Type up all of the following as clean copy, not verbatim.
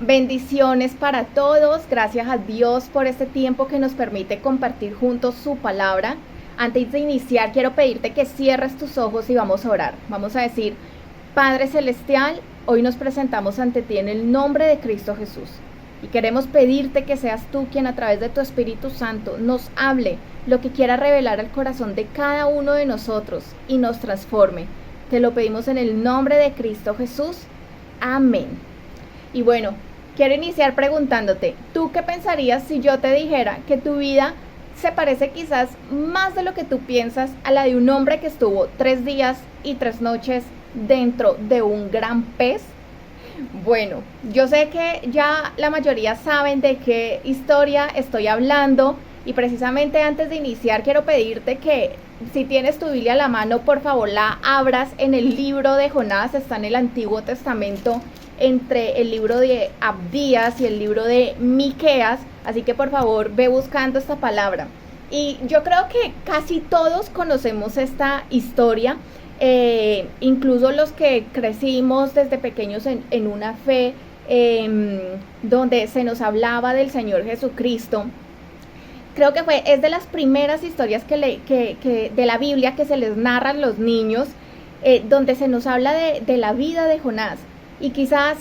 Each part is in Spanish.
Bendiciones para todos, gracias a Dios por este tiempo que nos permite compartir juntos su palabra. Antes de iniciar, quiero pedirte que cierres tus ojos y vamos a orar. Vamos a decir, Padre Celestial, hoy nos presentamos ante ti en el nombre de Cristo Jesús. Y queremos pedirte que seas tú quien a través de tu Espíritu Santo nos hable lo que quiera revelar al corazón de cada uno de nosotros y nos transforme. Te lo pedimos en el nombre de Cristo Jesús. Amén. Y bueno, quiero iniciar preguntándote, ¿tú qué pensarías si yo te dijera que tu vida se parece quizás más de lo que tú piensas a la de un hombre que estuvo 3 días y 3 noches dentro de un gran pez? Bueno, yo sé que ya la mayoría saben de qué historia estoy hablando y precisamente antes de iniciar quiero pedirte que si tienes tu Biblia a la mano, por favor la abras en el libro de Jonás. Está en el Antiguo Testamento entre el libro de Abdías y el libro de Miqueas, así que por favor ve buscando esta palabra. Y yo creo que casi todos conocemos esta historia, incluso los que crecimos desde pequeños en una fe donde se nos hablaba del Señor Jesucristo. Creo que es de las primeras historias de la Biblia que se les narra a los niños, donde se nos habla de la vida de Jonás. Y quizás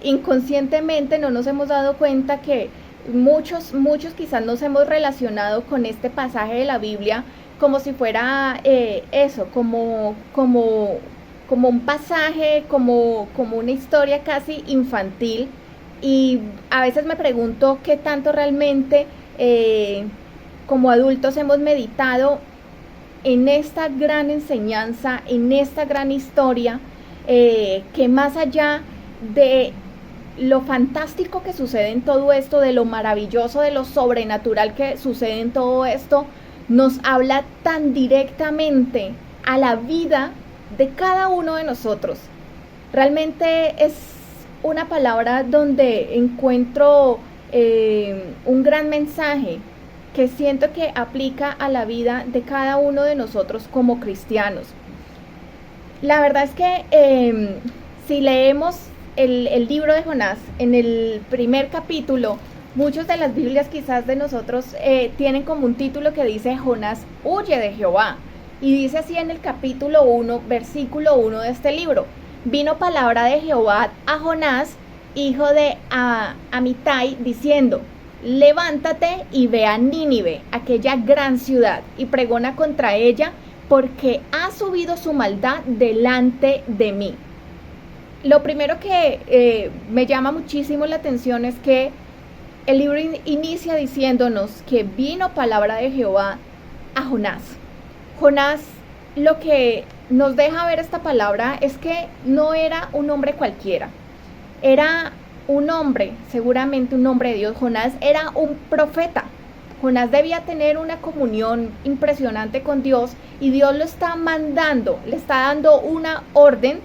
inconscientemente no nos hemos dado cuenta que muchos quizás nos hemos relacionado con este pasaje de la Biblia como si fuera como un pasaje, como una historia casi infantil. Y a veces me pregunto qué tanto realmente como adultos hemos meditado en esta gran enseñanza, en esta gran historia, que más allá de lo fantástico que sucede en todo esto, de lo maravilloso, de lo sobrenatural que sucede en todo esto, nos habla tan directamente a la vida de cada uno de nosotros. Realmente es una palabra donde encuentro un gran mensaje que siento que aplica a la vida de cada uno de nosotros como cristianos. La verdad es que si leemos el libro de Jonás en el primer capítulo, muchas de las Biblias quizás de nosotros tienen como un título que dice Jonás huye de Jehová. Y dice así en el capítulo 1, versículo 1 de este libro: vino palabra de Jehová a Jonás, hijo de Amitai, diciendo: levántate y ve a Nínive, aquella gran ciudad, y pregona contra ella, porque ha subido su maldad delante de mí. Lo primero que me llama muchísimo la atención es que el libro inicia diciéndonos que vino palabra de Jehová a Jonás. Jonás, lo que nos deja ver esta palabra es que no era un hombre cualquiera, era un hombre, seguramente un hombre de Dios. Jonás era un profeta. Jonás debía tener una comunión impresionante con Dios y Dios lo está mandando, le está dando una orden,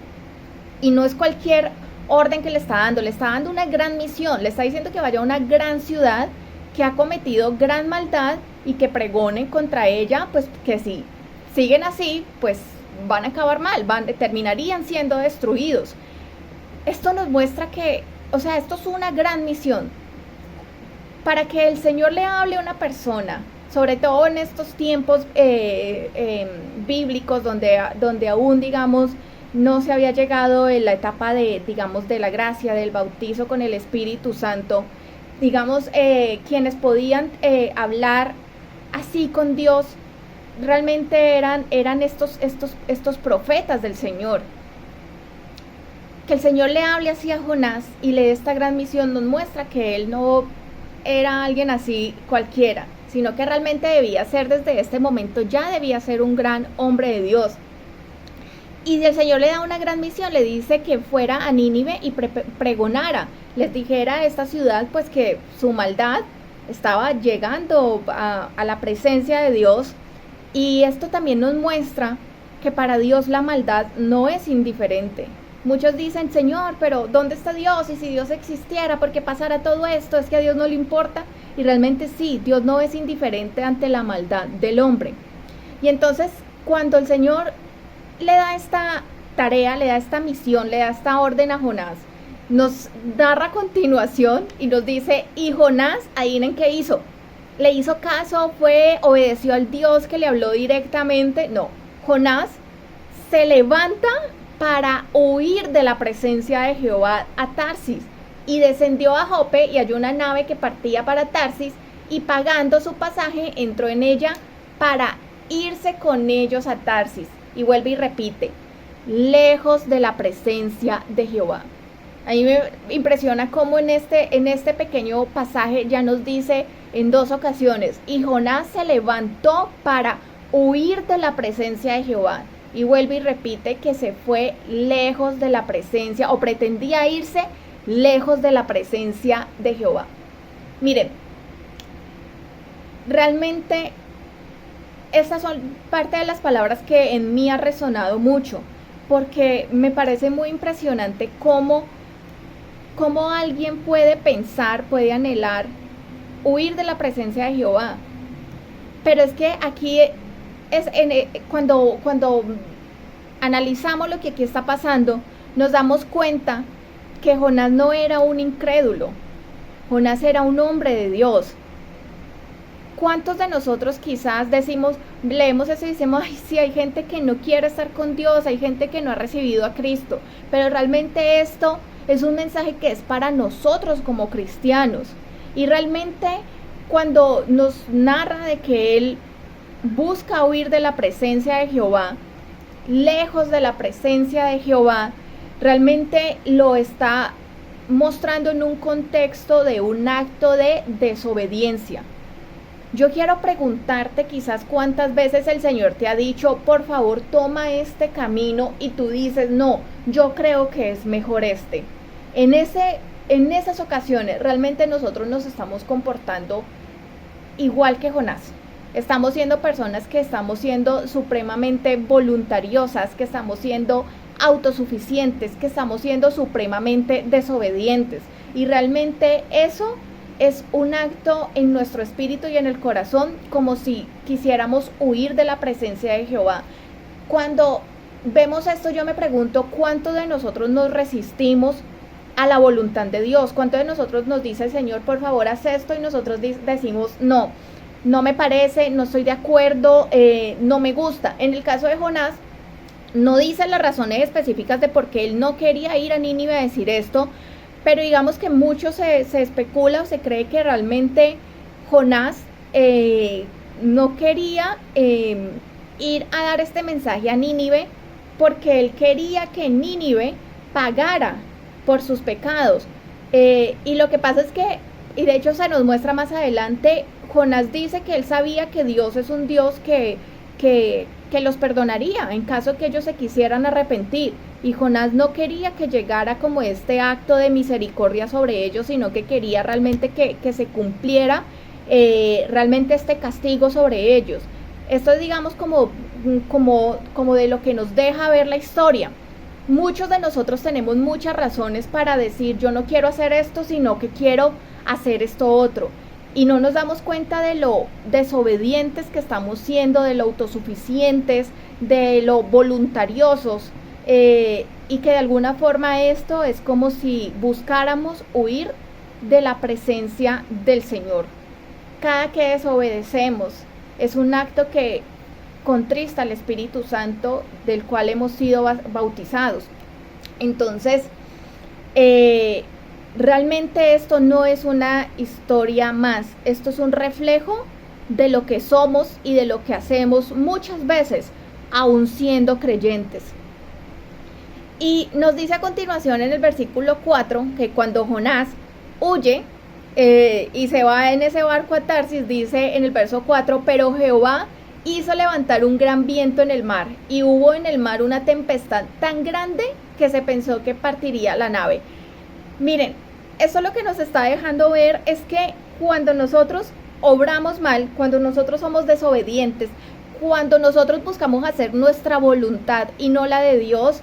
y no es cualquier orden que le está dando una gran misión, le está diciendo que vaya a una gran ciudad que ha cometido gran maldad y que pregone contra ella, pues que si siguen así, pues van a acabar mal, terminarían siendo destruidos. Esto nos muestra que, esto es una gran misión. Para que el Señor le hable a una persona, sobre todo en estos tiempos bíblicos donde aún, digamos, no se había llegado en la etapa de la gracia, del bautizo con el Espíritu Santo, digamos, quienes podían hablar así con Dios, realmente eran estos profetas del Señor. Que el Señor le hable así a Jonás y le dé esta gran misión nos muestra que él no era alguien así cualquiera, sino que realmente debía ser, desde este momento ya debía ser un gran hombre de Dios. Y el Señor le da una gran misión, le dice que fuera a Nínive y pregonara, les dijera a esta ciudad pues que su maldad estaba llegando a la presencia de Dios. Y esto también nos muestra que para Dios la maldad no es indiferente. Muchos dicen: Señor, pero ¿dónde está Dios? Y si Dios existiera, ¿por qué pasara todo esto? ¿Es que a Dios no le importa? Y realmente sí, Dios no es indiferente ante la maldad del hombre. Y entonces, cuando el Señor le da esta tarea, le da esta misión, le da esta orden a Jonás, nos narra a continuación y nos dice, y Jonás, adivinen qué hizo. ¿Le hizo caso? ¿Obedeció al Dios que le habló directamente? No. Jonás se levanta para huir de la presencia de Jehová a Tarsis y descendió a Jope y halló una nave que partía para Tarsis y pagando su pasaje entró en ella para irse con ellos a Tarsis. Y vuelve y repite, lejos de la presencia de Jehová. A mí me impresiona cómo en este pequeño pasaje ya nos dice en 2 ocasiones, y Jonás se levantó para huir de la presencia de Jehová. Y vuelve y repite que se fue lejos de la presencia, o pretendía irse lejos de la presencia de Jehová. Miren, realmente estas son parte de las palabras que en mí ha resonado mucho, porque me parece muy impresionante cómo alguien puede pensar, puede anhelar huir de la presencia de Jehová. Pero es que aquí cuando analizamos lo que aquí está pasando, nos damos cuenta que Jonás no era un incrédulo, Jonás era un hombre de Dios. ¿Cuántos de nosotros quizás leemos eso y decimos, ay, sí, hay gente que no quiere estar con Dios, hay gente que no ha recibido a Cristo? Pero realmente esto es un mensaje que es para nosotros como cristianos. Y realmente cuando nos narra de que Él busca huir de la presencia de Jehová, lejos de la presencia de Jehová, realmente lo está mostrando en un contexto de un acto de desobediencia. Yo quiero preguntarte quizás cuántas veces el Señor te ha dicho, por favor toma este camino, y tú dices, no, yo creo que es mejor este. En esas ocasiones realmente nosotros nos estamos comportando igual que Jonás. Estamos siendo personas que estamos siendo supremamente voluntariosas, que estamos siendo autosuficientes, que estamos siendo supremamente desobedientes. Y realmente eso es un acto en nuestro espíritu y en el corazón, como si quisiéramos huir de la presencia de Jehová. Cuando vemos esto, yo me pregunto, ¿cuánto de nosotros nos resistimos a la voluntad de Dios? ¿Cuánto de nosotros nos dice el Señor, por favor, haz esto? Y nosotros decimos, no me parece, no estoy de acuerdo, no me gusta. En el caso de Jonás, no dice las razones específicas de por qué él no quería ir a Nínive a decir esto, pero digamos que mucho se especula o se cree que realmente Jonás no quería ir a dar este mensaje a Nínive porque él quería que Nínive pagara por sus pecados. Y lo que pasa es que, y de hecho se nos muestra más adelante, Jonás dice que él sabía que Dios es un Dios que los perdonaría en caso que ellos se quisieran arrepentir. Y Jonás no quería que llegara como este acto de misericordia sobre ellos, sino que quería realmente que se cumpliera realmente este castigo sobre ellos. Esto es, digamos, como de lo que nos deja ver la historia. Muchos de nosotros tenemos muchas razones para decir, yo no quiero hacer esto, sino que quiero hacer esto otro. Y no nos damos cuenta de lo desobedientes que estamos siendo, de lo autosuficientes, de lo voluntariosos, y que de alguna forma esto es como si buscáramos huir de la presencia del Señor. Cada que desobedecemos es un acto que contrista al Espíritu Santo, del cual hemos sido bautizados. Entonces, realmente esto no es una historia más, esto es un reflejo de lo que somos y de lo que hacemos muchas veces, aún siendo creyentes. Y nos dice a continuación en el versículo 4 que cuando Jonás huye y se va en ese barco a Tarsis, dice en el verso 4, pero Jehová hizo levantar un gran viento en el mar, y hubo en el mar una tempestad tan grande que se pensó que partiría la nave. Miren, eso lo que nos está dejando ver es que cuando nosotros obramos mal, cuando nosotros somos desobedientes, cuando nosotros buscamos hacer nuestra voluntad y no la de Dios,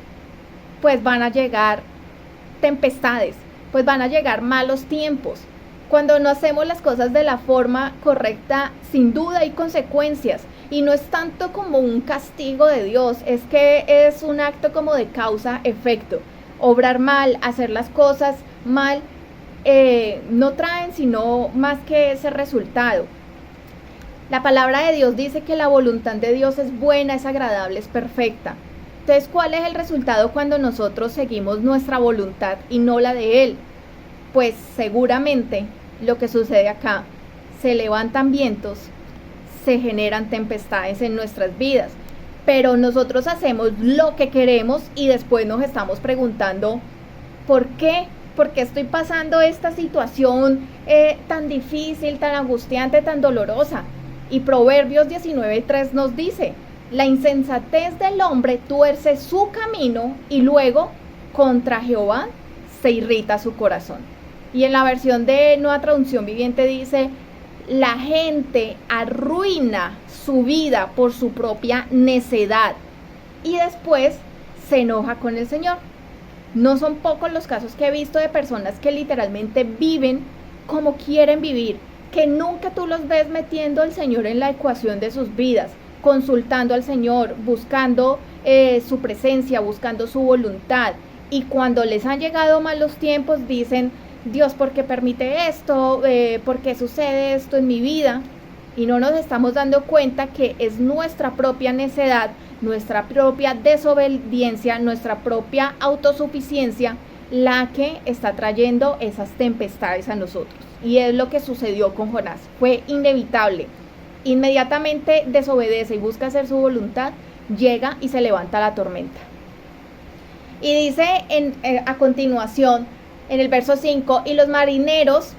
pues van a llegar tempestades, pues van a llegar malos tiempos. Cuando no hacemos las cosas de la forma correcta, sin duda hay consecuencias, y no es tanto como un castigo de Dios, es que es un acto como de causa-efecto. obrar mal, hacer las cosas mal, no traen sino más que ese resultado. La palabra de Dios dice que la voluntad de Dios es buena, es agradable, es perfecta. Entonces, ¿cuál es el resultado cuando nosotros seguimos nuestra voluntad y no la de Él? Pues seguramente lo que sucede acá, se levantan vientos, se generan tempestades en nuestras vidas, pero nosotros hacemos lo que queremos y después nos estamos preguntando, ¿por qué? ¿Por qué estoy pasando esta situación tan difícil, tan angustiante, tan dolorosa? Y Proverbios 19:3 nos dice, la insensatez del hombre tuerce su camino y luego contra Jehová se irrita su corazón. Y en la versión de Nueva Traducción Viviente dice, la gente arruina su vida por su propia necedad y después se enoja con el Señor. No son pocos los casos que he visto de personas que literalmente viven como quieren vivir, que nunca tú los ves metiendo al Señor en la ecuación de sus vidas, consultando al Señor, buscando su presencia, buscando su voluntad. Y cuando les han llegado malos tiempos dicen, Dios, ¿por qué permite esto? ¿Por qué sucede esto en mi vida? Y no nos estamos dando cuenta que es nuestra propia necedad, nuestra propia desobediencia, nuestra propia autosuficiencia la que está trayendo esas tempestades a nosotros. Y es lo que sucedió con Jonás. Fue inevitable. Inmediatamente desobedece y busca hacer su voluntad, llega y se levanta la tormenta. Y dice a continuación, en el verso 5, y los marineros,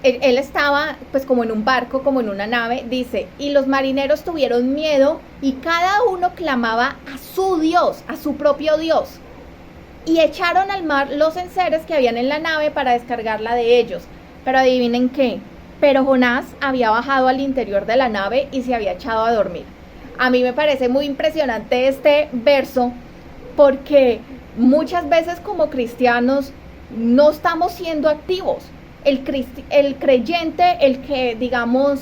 él estaba pues como en un barco, como en una nave, dice, y los marineros tuvieron miedo y cada uno clamaba a su Dios, a su propio Dios. Y echaron al mar los enseres que habían en la nave para descargarla de ellos. Pero adivinen qué, pero Jonás había bajado al interior de la nave y se había echado a dormir. A mí me parece muy impresionante este verso porque muchas veces como cristianos no estamos siendo activos. El creyente, el que digamos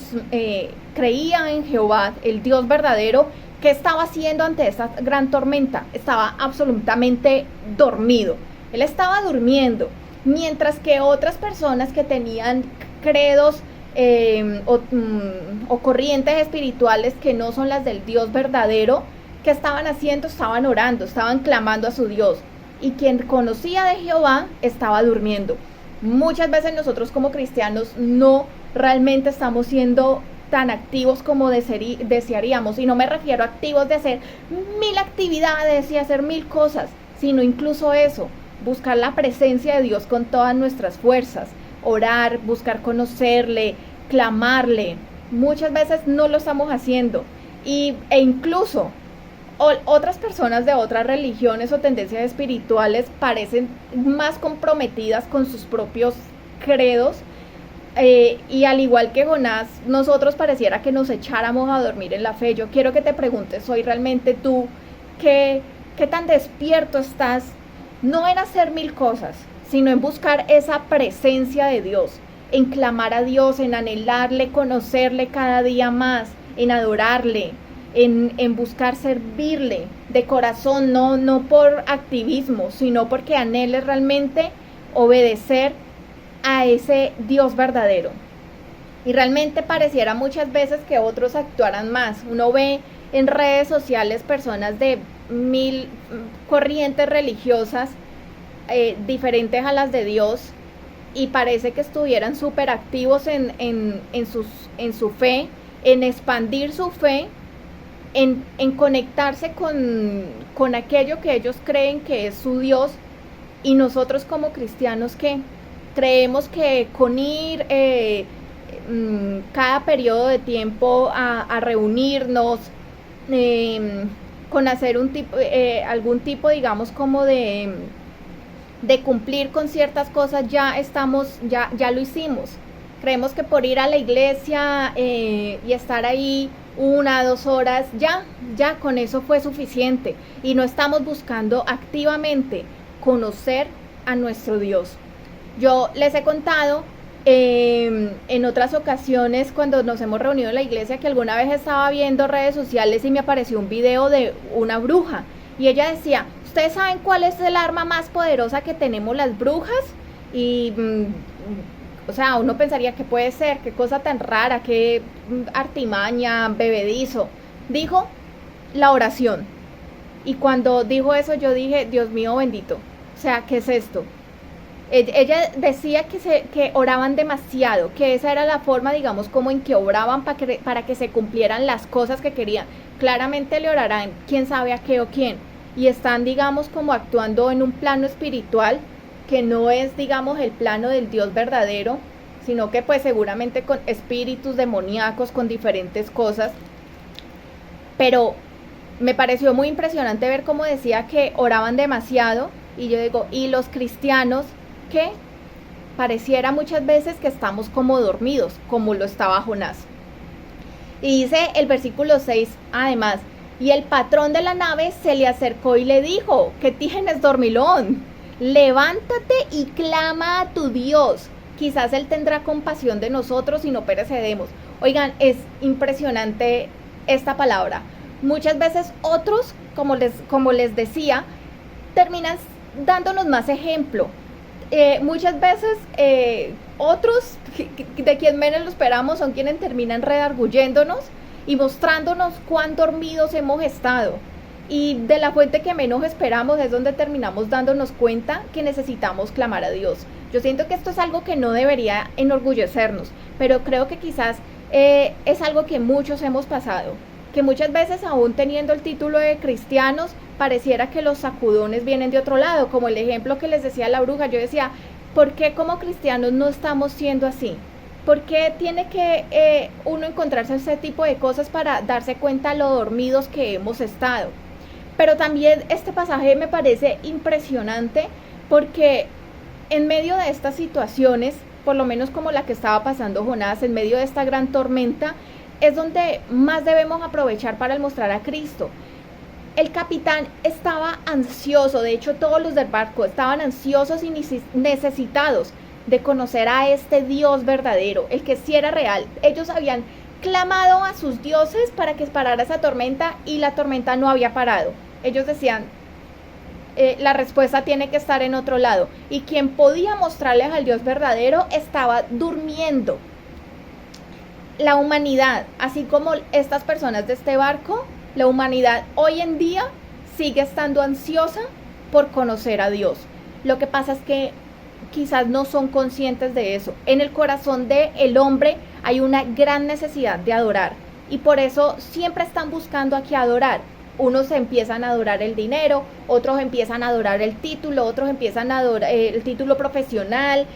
creía en Jehová, el Dios verdadero, ¿qué estaba haciendo ante esta gran tormenta? Estaba absolutamente dormido. Él estaba durmiendo, mientras que otras personas que tenían credos o corrientes espirituales que no son las del Dios verdadero, ¿qué estaban haciendo? Estaban orando, estaban clamando a su Dios. Y quien conocía de Jehová estaba durmiendo. Muchas veces nosotros como cristianos no realmente estamos siendo tan activos como desearíamos, y no me refiero a activos de hacer 1000 actividades y hacer 1000 cosas, sino incluso eso, buscar la presencia de Dios con todas nuestras fuerzas, orar, buscar conocerle, clamarle. Muchas veces no lo estamos haciendo e incluso otras personas de otras religiones o tendencias espirituales parecen más comprometidas con sus propios credos. Y al igual que Jonás, nosotros pareciera que nos echáramos a dormir en la fe. Yo quiero que te preguntes hoy realmente tú, ¿qué tan despierto estás? No en hacer 1000 cosas, sino en buscar esa presencia de Dios, en clamar a Dios, en anhelarle, conocerle cada día más, en adorarle, en buscar servirle de corazón, no por activismo, sino porque anheles realmente obedecer a ese Dios verdadero. Y realmente pareciera muchas veces que otros actuaran más. Uno ve en redes sociales personas de 1000 corrientes religiosas diferentes a las de Dios, y parece que estuvieran súper activos en su fe, en expandir su fe, en conectarse con aquello que ellos creen que es su Dios. Y nosotros como cristianos, ¿qué? Creemos que con ir cada periodo de tiempo a reunirnos, con hacer algún tipo, digamos, como de cumplir con ciertas cosas, ya lo hicimos. Creemos que por ir a la iglesia y estar ahí 1 o 2 horas, ya con eso fue suficiente, y no estamos buscando activamente conocer a nuestro Dios. Yo les he contado en otras ocasiones cuando nos hemos reunido en la iglesia que alguna vez estaba viendo redes sociales y me apareció un video de una bruja, y ella decía, ¿Ustedes saben cuál es el arma más poderosa que tenemos las brujas? Y, o sea, uno pensaría que puede ser, qué cosa tan rara, qué artimaña, bebedizo. Dijo, la oración. Y cuando dijo eso yo dije, Dios mío bendito, o sea, ¿qué es esto? Ella decía que oraban demasiado, que esa era la forma, digamos, como en que oraban para que se cumplieran las cosas que querían. Claramente le orarán quién sabe a qué o quién. Y están, digamos, como actuando en un plano espiritual que no es, digamos, el plano del Dios verdadero, sino que pues seguramente con espíritus demoníacos, con diferentes cosas. Pero me pareció muy impresionante ver cómo decía que oraban demasiado. Y yo digo, ¿y los cristianos que pareciera muchas veces que estamos como dormidos, como lo estaba Jonás? Y dice el versículo 6, además, y el patrón de la nave se le acercó y le dijo, ¿qué tienes, dormilón? Levántate y clama a tu Dios. Quizás Él tendrá compasión de nosotros y no perecedemos. Oigan, es impresionante esta palabra. Muchas veces otros, como les decía, terminan dándonos más ejemplo. Muchas veces otros de quien menos lo esperamos son quienes terminan redarguyéndonos y mostrándonos cuán dormidos hemos estado. Y de la fuente que menos esperamos es donde terminamos dándonos cuenta que necesitamos clamar a Dios. Yo siento que esto es algo que no debería enorgullecernos, pero creo que quizás es algo que muchos hemos pasado, que muchas veces aún teniendo el título de cristianos, pareciera que los sacudones vienen de otro lado, como el ejemplo que les decía la bruja. Yo decía, ¿por qué como cristianos no estamos siendo así? ¿Por qué tiene que uno encontrarse ese tipo de cosas para darse cuenta lo dormidos que hemos estado? Pero también este pasaje me parece impresionante porque en medio de estas situaciones, por lo menos como la que estaba pasando Jonás, en medio de esta gran tormenta, es donde más debemos aprovechar para mostrar a Cristo. El capitán estaba ansioso, de hecho todos los del barco estaban ansiosos y necesitados de conocer a este Dios verdadero, el que sí era real. Ellos habían clamado a sus dioses para que parara esa tormenta y la tormenta no había parado. Ellos decían, la respuesta tiene que estar en otro lado. Y quien podía mostrarles al Dios verdadero estaba durmiendo. La humanidad, así como estas personas de este barco, la humanidad hoy en día sigue estando ansiosa por conocer a Dios. Lo que pasa es que quizás no son conscientes de eso. En el corazón del hombre hay una gran necesidad de adorar y por eso siempre están buscando a qué adorar. Unos empiezan a adorar el dinero, otros empiezan a adorar el título, otros empiezan a adorar el título profesional,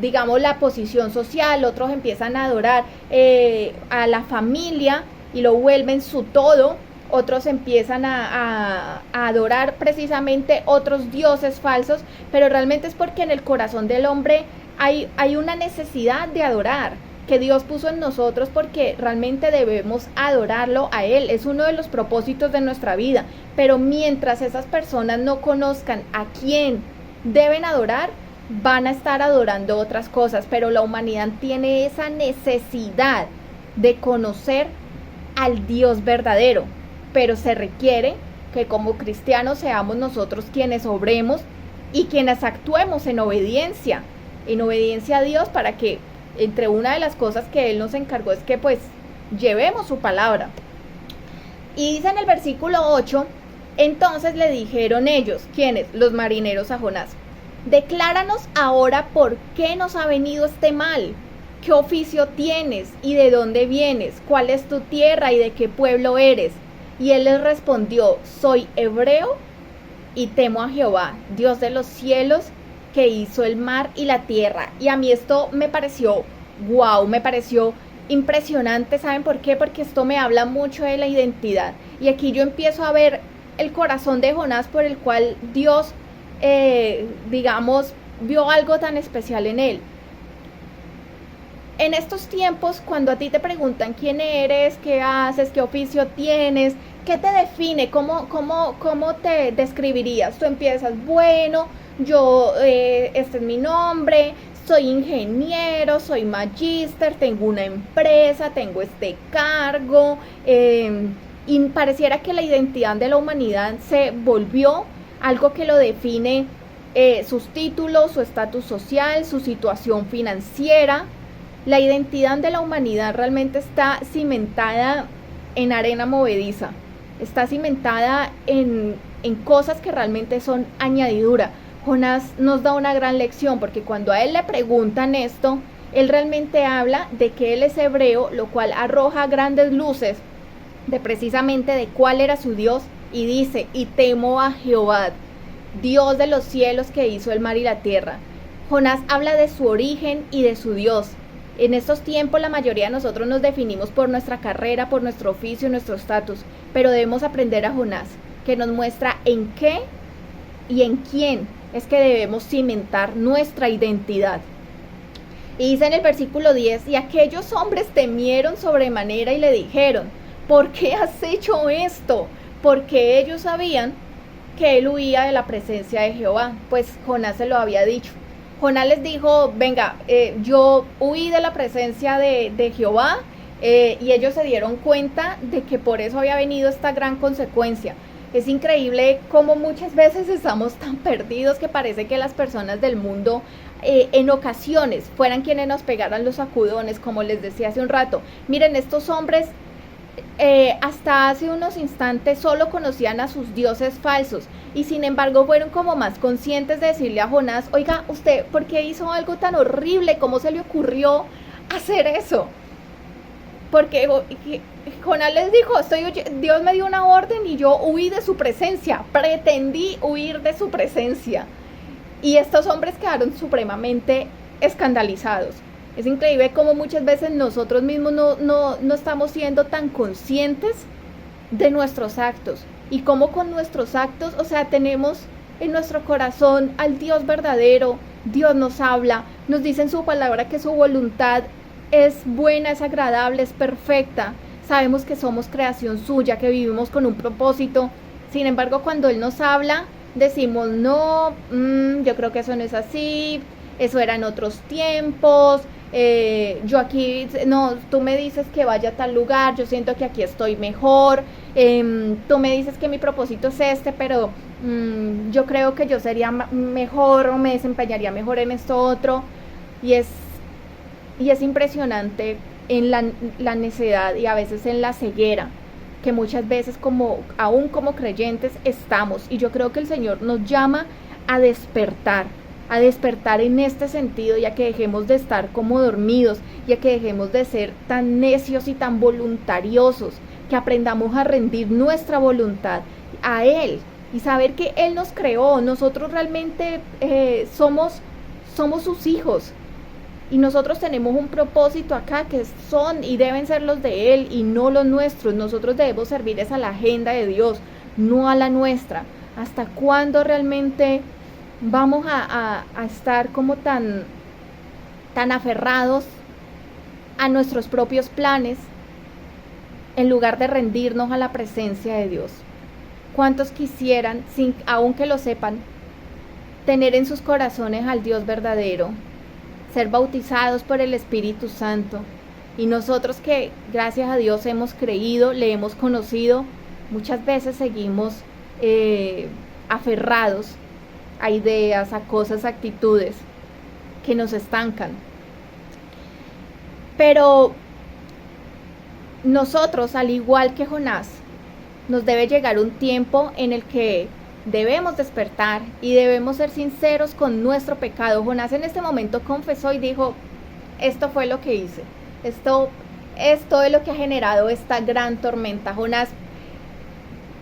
digamos la posición social, otros empiezan a adorar a la familia y lo vuelven su todo. Otros empiezan a adorar precisamente otros dioses falsos, pero realmente es porque en el corazón del hombre hay una necesidad de adorar que Dios puso en nosotros, porque realmente debemos adorarlo a Él. Es uno de los propósitos de nuestra vida, pero mientras esas personas no conozcan a quién deben adorar, van a estar adorando otras cosas. Pero la humanidad tiene esa necesidad de conocer al Dios verdadero, pero se requiere que como cristianos seamos nosotros quienes obremos y quienes actuemos en obediencia a Dios, para que entre una de las cosas que Él nos encargó es que pues llevemos su palabra. Y dice en el versículo 8, entonces le dijeron ellos, ¿quiénes? Los marineros a Jonás, decláranos ahora por qué nos ha venido este mal. ¿Qué oficio tienes y de dónde vienes? ¿Cuál es tu tierra y de qué pueblo eres? Y él les respondió, soy hebreo y temo a Jehová, Dios de los cielos, que hizo el mar y la tierra. Y a mí esto me pareció wow, me pareció impresionante. ¿Saben por qué? Porque esto me habla mucho de la identidad. Y aquí yo empiezo a ver el corazón de Jonás, por el cual Dios, digamos, vio algo tan especial en él. En estos tiempos, cuando a ti te preguntan quién eres, qué haces, qué oficio tienes, qué te define, cómo te describirías, tú empiezas, bueno, yo, este es mi nombre, soy ingeniero, soy magíster, tengo una empresa, tengo este cargo, y pareciera que la identidad de la humanidad se volvió algo que lo define, sus títulos, su estatus social, su situación financiera. La identidad de la humanidad realmente está cimentada en arena movediza, está cimentada en cosas que realmente son añadidura. Jonás nos da una gran lección, porque cuando a él le preguntan esto, él realmente habla de que él es hebreo, lo cual arroja grandes luces de precisamente de cuál era su Dios, y dice: y temo a Jehová, Dios de los cielos, que hizo el mar y la tierra. Jonás habla de su origen y de su Dios. En estos tiempos la mayoría de nosotros nos definimos por nuestra carrera, por nuestro oficio, nuestro estatus, pero debemos aprender a Jonás, que nos muestra en qué y en quién es que debemos cimentar nuestra identidad. Y dice en el versículo 10: y aquellos hombres temieron sobremanera y le dijeron: ¿por qué has hecho esto? Porque ellos sabían que él huía de la presencia de Jehová, pues Jonás se lo había dicho. Jonás les dijo: venga, yo huí de la presencia de Jehová, y ellos se dieron cuenta de que por eso había venido esta gran consecuencia. Es increíble cómo muchas veces estamos tan perdidos que parece que las personas del mundo, en ocasiones, fueran quienes nos pegaran los sacudones, como les decía hace un rato. Miren, estos hombres, hasta hace unos instantes solo conocían a sus dioses falsos, y sin embargo fueron como más conscientes de decirle a Jonás: oiga, ¿usted por qué hizo algo tan horrible? ¿Cómo se le ocurrió hacer eso? Porque Jonás les dijo: Dios me dio una orden y yo huí de su presencia, pretendí huir de su presencia. Y estos hombres quedaron supremamente escandalizados. Es increíble cómo muchas veces nosotros mismos no estamos siendo tan conscientes de nuestros actos, y cómo con nuestros actos, o sea, tenemos en nuestro corazón al Dios verdadero. Dios nos habla, nos dice en su palabra que su voluntad es buena, es agradable, es perfecta. Sabemos que somos creación suya, que vivimos con un propósito. Sin embargo, cuando Él nos habla, decimos: no, yo creo que eso no es así, eso era en otros tiempos, yo aquí, no, tú me dices que vaya a tal lugar, yo siento que aquí estoy mejor, tú me dices que mi propósito es este, pero yo creo que yo sería mejor, o me desempeñaría mejor en esto otro. Y es impresionante en la necedad, y a veces en la ceguera, que muchas veces aún como creyentes estamos. Y yo creo que el Señor nos llama a despertar en este sentido, ya que dejemos de estar como dormidos, ya que dejemos de ser tan necios y tan voluntariosos, que aprendamos a rendir nuestra voluntad a Él y saber que Él nos creó. Nosotros realmente somos sus hijos, y nosotros tenemos un propósito acá, que son y deben ser los de Él y no los nuestros. Nosotros debemos servir a la agenda de Dios, no a la nuestra. ¿Hasta cuándo realmente vamos a estar como tan aferrados a nuestros propios planes, en lugar de rendirnos a la presencia de Dios? ¿Cuántos quisieran, aunque lo sepan, tener en sus corazones al Dios verdadero, ser bautizados por el Espíritu Santo? Y nosotros, que gracias a Dios hemos creído, le hemos conocido, muchas veces seguimos aferrados a ideas, a cosas, a actitudes que nos estancan. Pero nosotros, al igual que Jonás, nos debe llegar un tiempo en el que debemos despertar y debemos ser sinceros con nuestro pecado. Jonás en este momento confesó y dijo: esto fue lo que hice, esto es lo que ha generado esta gran tormenta. Jonás,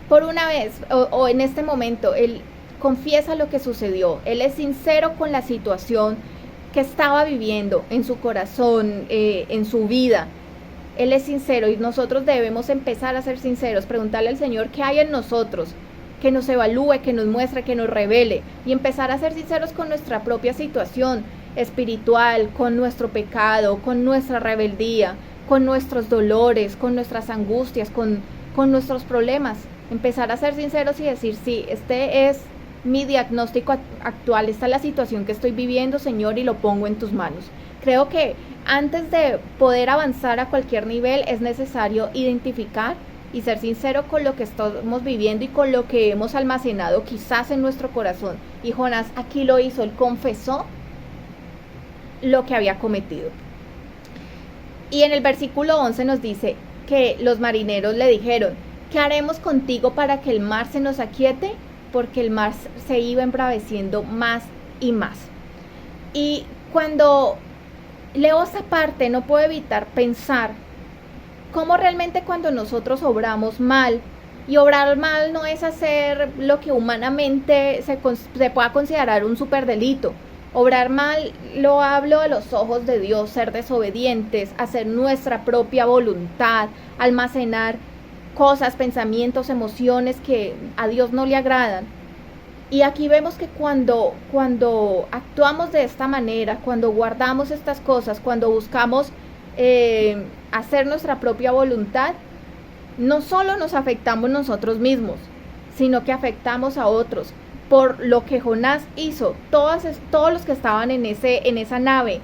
por una vez, o en este momento, él confiesa lo que sucedió. Él es sincero con la situación que estaba viviendo en su corazón, en su vida. Él es sincero, y nosotros debemos empezar a ser sinceros, preguntarle al Señor qué hay en nosotros, que nos evalúe, que nos muestre, que nos revele, y empezar a ser sinceros con nuestra propia situación espiritual, con nuestro pecado, con nuestra rebeldía, con nuestros dolores, con nuestras angustias, con nuestros problemas. Empezar a ser sinceros y decir: sí, este es mi diagnóstico actual, esta es la situación que estoy viviendo, Señor, y lo pongo en tus manos. Creo que antes de poder avanzar a cualquier nivel es necesario identificar y ser sincero con lo que estamos viviendo y con lo que hemos almacenado quizás en nuestro corazón. Y Jonás aquí lo hizo, él confesó lo que había cometido. Y en el versículo 11 nos dice que los marineros le dijeron: ¿qué haremos contigo para que el mar se nos aquiete? Porque el mar se iba embraveciendo más y más. Y cuando leo esa parte, no puedo evitar pensar cómo realmente cuando nosotros obramos mal, y obrar mal no es hacer lo que humanamente se pueda considerar un superdelito. Obrar mal lo hablo a los ojos de Dios, ser desobedientes, hacer nuestra propia voluntad, almacenar cosas, pensamientos, emociones que a Dios no le agradan. Y aquí vemos que cuando actuamos de esta manera, cuando guardamos estas cosas, cuando buscamos hacer nuestra propia voluntad, no solo nos afectamos nosotros mismos, sino que afectamos a otros. Por lo que Jonás hizo, todos los que estaban en esa nave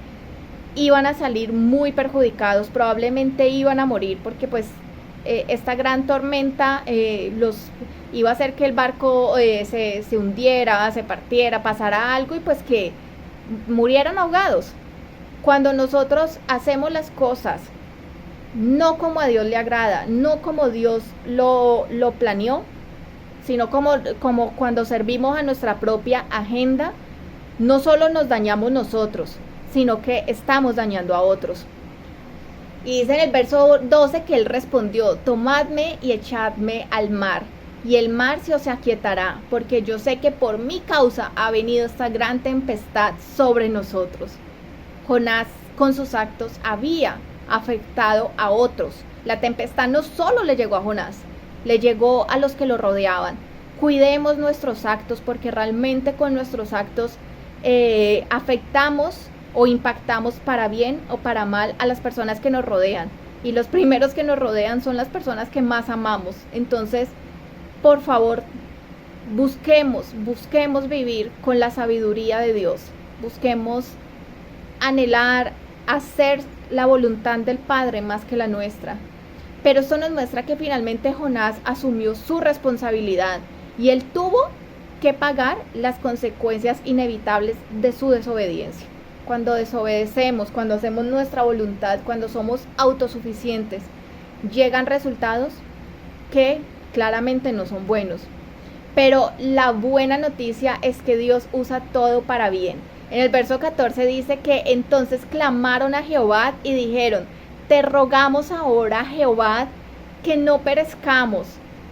iban a salir muy perjudicados, probablemente iban a morir, porque pues esta gran tormenta iba a hacer que el barco se hundiera, se partiera, pasara algo y pues que murieran ahogados. Cuando nosotros hacemos las cosas no como a Dios le agrada, no como Dios lo planeó, sino como cuando servimos a nuestra propia agenda, no solo nos dañamos nosotros, sino que estamos dañando a otros. Y dice en el verso 12 que él respondió: tomadme y echadme al mar, y el mar se os aquietará, porque yo sé que por mi causa ha venido esta gran tempestad sobre nosotros. Jonás con sus actos había afectado a otros. La tempestad no solo le llegó a Jonás, le llegó a los que lo rodeaban. Cuidemos nuestros actos, porque realmente con nuestros actos afectamos o impactamos para bien o para mal a las personas que nos rodean, y los primeros que nos rodean son las personas que más amamos. Entonces, por favor, busquemos vivir con la sabiduría de Dios, busquemos anhelar hacer la voluntad del Padre más que la nuestra. Pero esto nos muestra que finalmente Jonás asumió su responsabilidad y él tuvo que pagar las consecuencias inevitables de su desobediencia. Cuando desobedecemos, cuando hacemos nuestra voluntad, cuando somos autosuficientes, llegan resultados que claramente no son buenos. Pero la buena noticia es que Dios usa todo para bien. En el verso 14 dice que entonces clamaron a Jehová y dijeron: te rogamos ahora, Jehová, que no perezcamos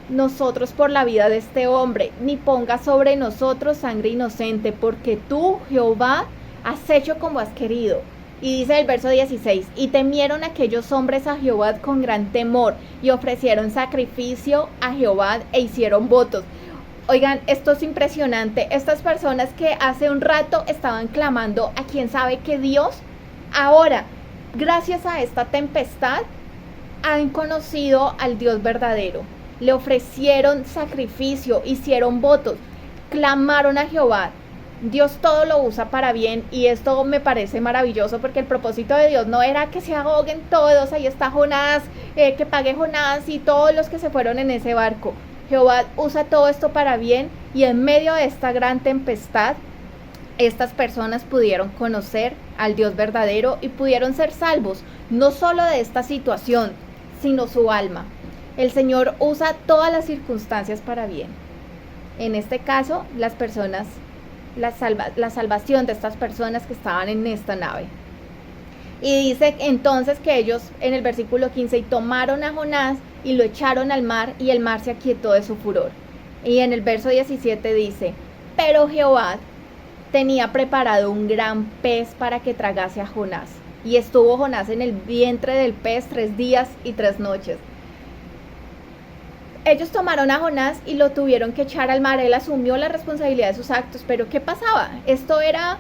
nosotros por la vida de este hombre, ni ponga sobre nosotros sangre inocente, porque tú, Jehová, has hecho como has querido. Y dice el verso 16: y temieron aquellos hombres a Jehová con gran temor, y ofrecieron sacrificio a Jehová e hicieron votos. Oigan, esto es impresionante. Estas personas que hace un rato estaban clamando a quién sabe qué Dios, ahora, gracias a esta tempestad, han conocido al Dios verdadero. Le ofrecieron sacrificio, hicieron votos, clamaron a Jehová. Dios todo lo usa para bien, y esto me parece maravilloso, porque el propósito de Dios no era que se ahoguen todos. Ahí está Jonás, que pague Jonás y todos los que se fueron en ese barco. Jehová usa todo esto para bien, y en medio de esta gran tempestad, estas personas pudieron conocer al Dios verdadero y pudieron ser salvos, no solo de esta situación, sino su alma. El Señor usa todas las circunstancias para bien. En este caso, las personas, la salvación de estas personas que estaban en esta nave. Y dice entonces que ellos, en el versículo 15, y tomaron a Jonás y lo echaron al mar, y el mar se aquietó de su furor. Y en el verso 17 dice: pero Jehová tenía preparado un gran pez para que tragase a Jonás. Y estuvo Jonás en el vientre del pez 3 días y 3 noches. Ellos tomaron a Jonás y lo tuvieron que echar al mar. Él asumió la responsabilidad de sus actos. Pero ¿qué pasaba? Esto era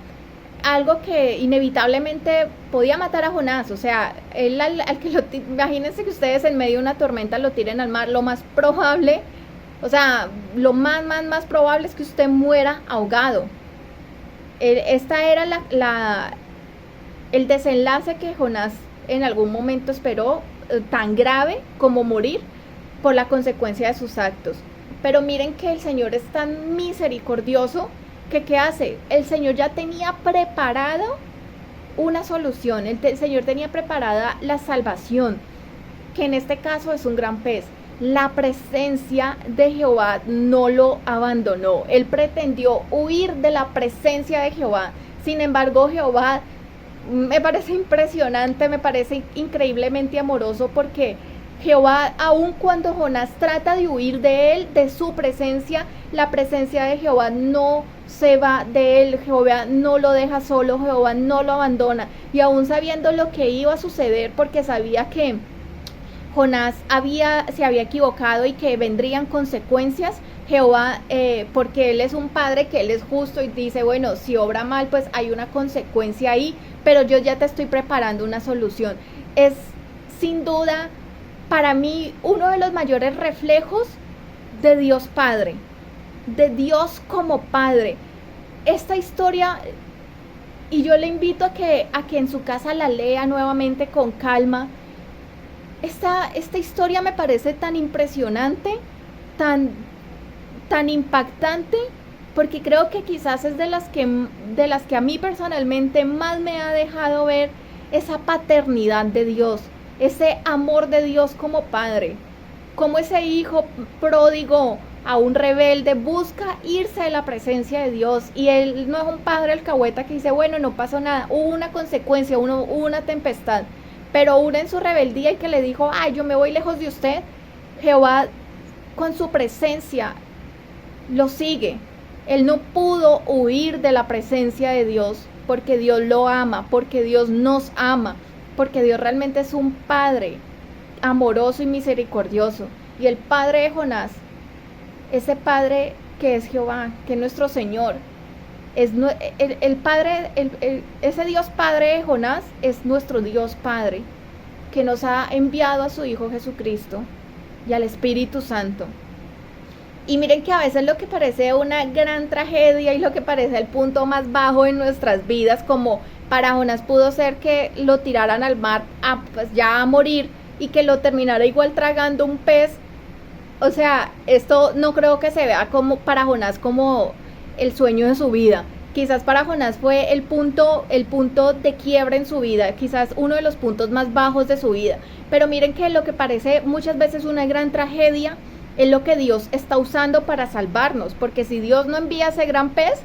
algo que inevitablemente podía matar a Jonás. O sea, él imagínense que ustedes en medio de una tormenta lo tiren al mar. Lo más probable, o sea, lo más probable es que usted muera ahogado. Esta era el desenlace que Jonás en algún momento esperó, tan grave como morir. por la consecuencia de sus actos. Pero miren que el Señor es tan misericordioso que ¿qué hace? El Señor ya tenía preparado una solución, el Señor tenía preparada la salvación, que en este caso es un gran pez. La presencia de Jehová no lo abandonó. Él pretendió huir de la presencia de Jehová. Sin embargo, Jehová me parece impresionante, me parece increíblemente amoroso, porque Jehová, aun cuando Jonás trata de huir de él, de su presencia, la presencia de Jehová no se va de él. Jehová no lo deja solo, Jehová no lo abandona. Y aún sabiendo lo que iba a suceder, porque sabía que Jonás se había equivocado y que vendrían consecuencias, Jehová, porque Él es un padre, que Él es justo y dice, bueno, si obra mal, pues hay una consecuencia ahí, pero yo ya te estoy preparando una solución. Es sin duda para mí uno de los mayores reflejos de Dios Padre, de Dios como Padre. Esta historia, y yo le invito a que en su casa la lea nuevamente con calma. Esta historia me parece tan impresionante, tan impactante, porque creo que quizás es de las que a mí personalmente más me ha dejado ver esa paternidad de Dios, ese amor de Dios como padre, como ese hijo pródigo, aún rebelde, busca irse de la presencia de Dios, y él no es un padre alcahueta que dice, bueno, no pasó nada, hubo una consecuencia, hubo una tempestad, pero aún en su rebeldía y que le dijo, ay, yo me voy lejos de usted, Jehová con su presencia lo sigue. Él no pudo huir de la presencia de Dios, porque Dios lo ama, porque Dios nos ama, porque Dios realmente es un padre amoroso y misericordioso. Y el padre de Jonás, ese padre que es Jehová, que es nuestro Señor, es el padre, ese Dios Padre de Jonás es nuestro Dios Padre, que nos ha enviado a su Hijo Jesucristo y al Espíritu Santo. Y miren que a veces lo que parece una gran tragedia y lo que parece el punto más bajo en nuestras vidas, como para Jonás pudo ser que lo tiraran al mar pues ya a morir, y que lo terminara igual tragando un pez. O sea, esto no creo que se vea como para Jonás como el sueño de su vida. Quizás para Jonás fue el punto de quiebre en su vida, quizás uno de los puntos más bajos de su vida. Pero miren que lo que parece muchas veces una gran tragedia es lo que Dios está usando para salvarnos, porque si Dios no envía ese gran pez,